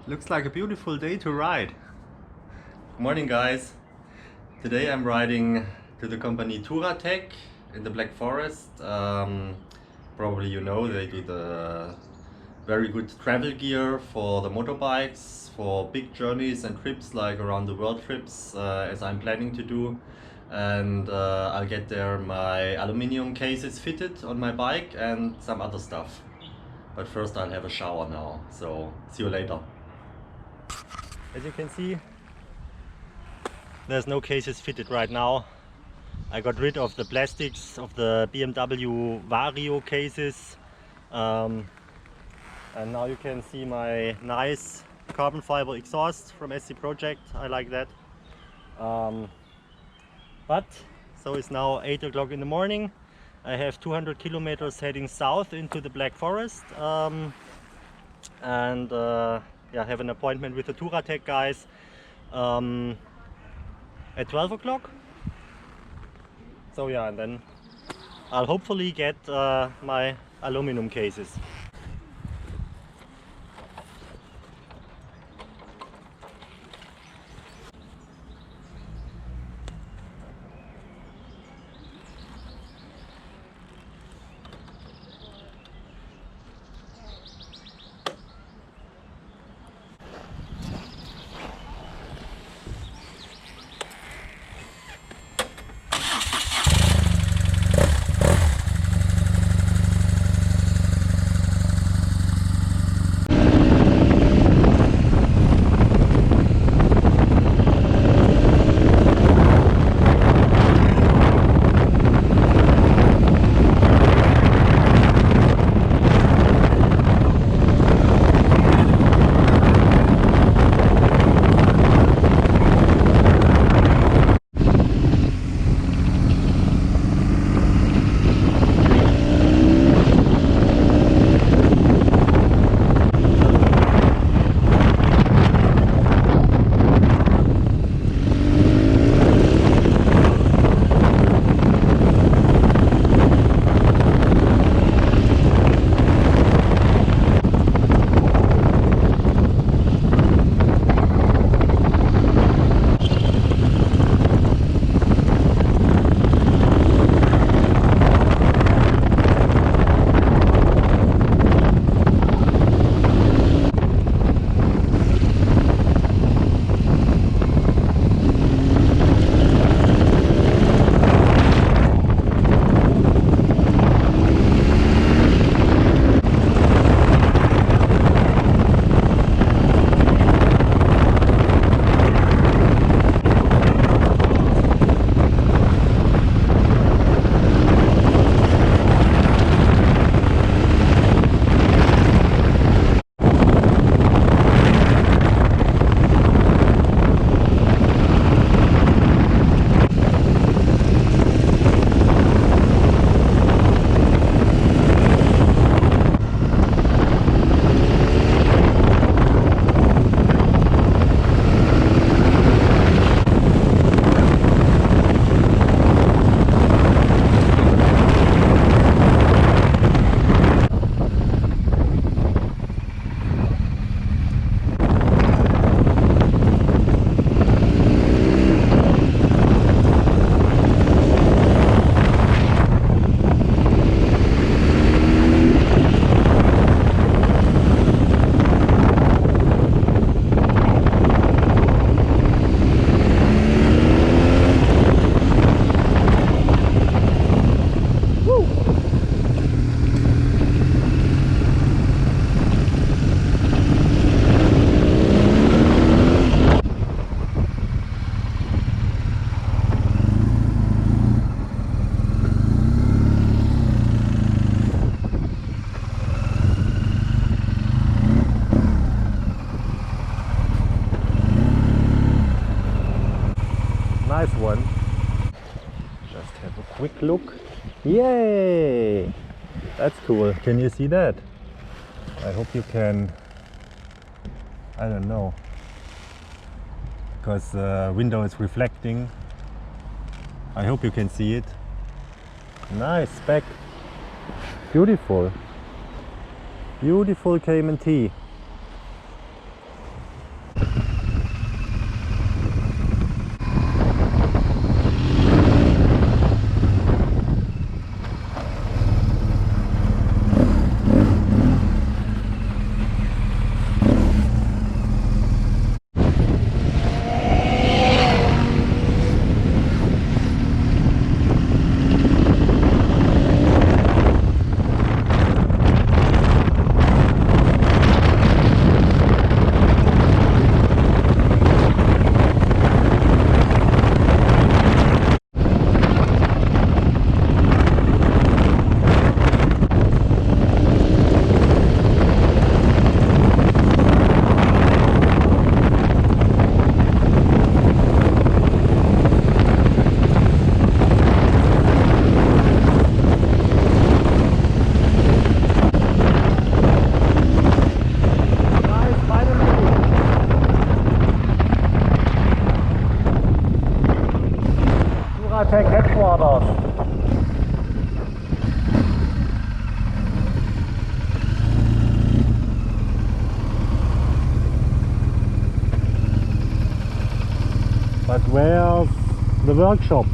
Looks like a beautiful day to ride. Good morning, guys. Today I'm riding to the company Touratech in the Black Forest. Probably you know they do the very good travel gear for the motorbikes, for big journeys and trips like around the world trips, as I'm planning to do. And I'll get there my aluminium cases fitted on my bike and some other stuff. But first I'll have a shower now, so see you later. As you can see, there's no cases fitted right now. I got rid of the plastics of the BMW R cases, and now you can see my nice carbon fiber exhaust from SC Project. I like that. But so it's now 8 o'clock in the morning. I have 200 kilometers heading south into the Black Forest, and yeah, have an appointment with the Touratech guys at 12 o'clock. So yeah, and then I'll hopefully get my aluminum cases. Nice one. Just have a quick look. Yay! That's cool. Can you see that? I hope you can. I don't know. Because the window is reflecting. I hope you can see it. Nice spec. Beautiful. Beautiful Cayman T. But where's the workshop?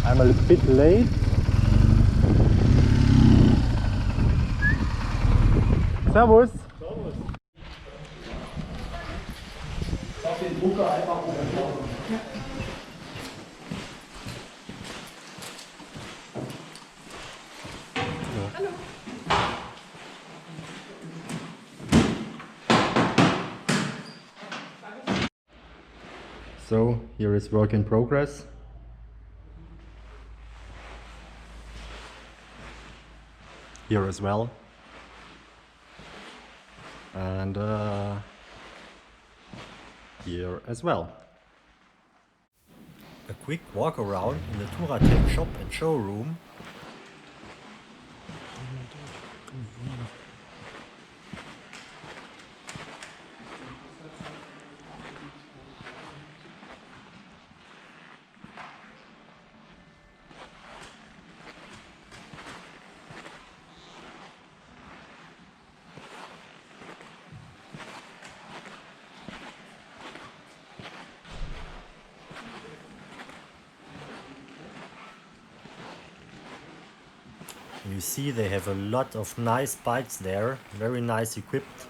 I'm a bit late. Servus. Auf den Drucker einfach umlaufen. Hallo. So here is work in progress. Here as well. And here as well. A quick walk around in the Touratech shop and showroom. You see they have a lot of nice bikes there, very nice equipped.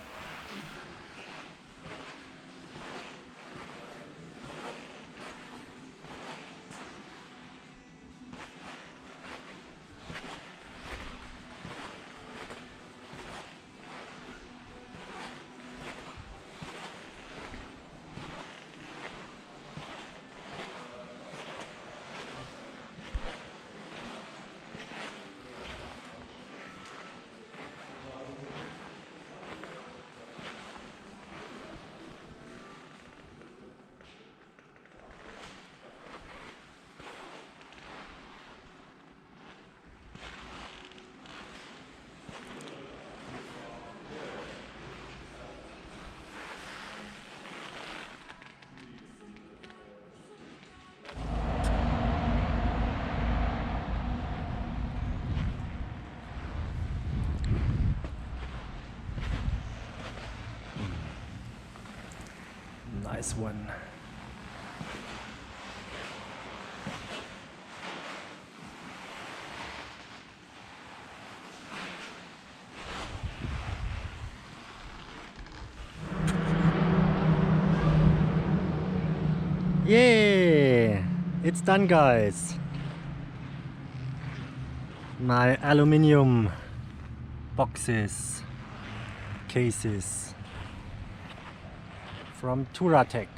Nice one. Yeah, it's done, guys. My aluminium boxes, cases from Touratech.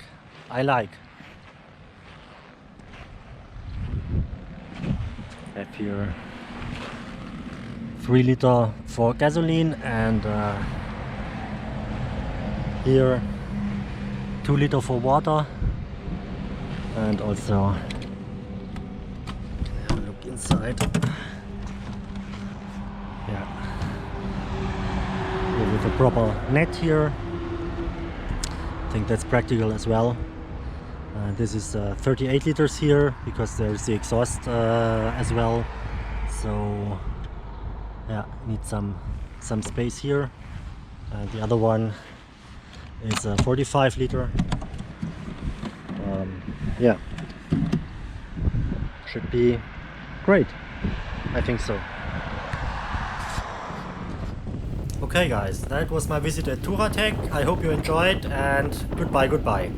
I like. Have here 3 liter for gasoline and here 2 liter for water, and also have a look inside. Yeah, here with a proper net here. I think that's practical as well. This is 38 liters here because there's the exhaust as well. So yeah, need some space here. The other one is a 45 liter. Yeah, should be great. I think so. Okay guys, that was my visit at Touratech. I hope you enjoyed, and goodbye.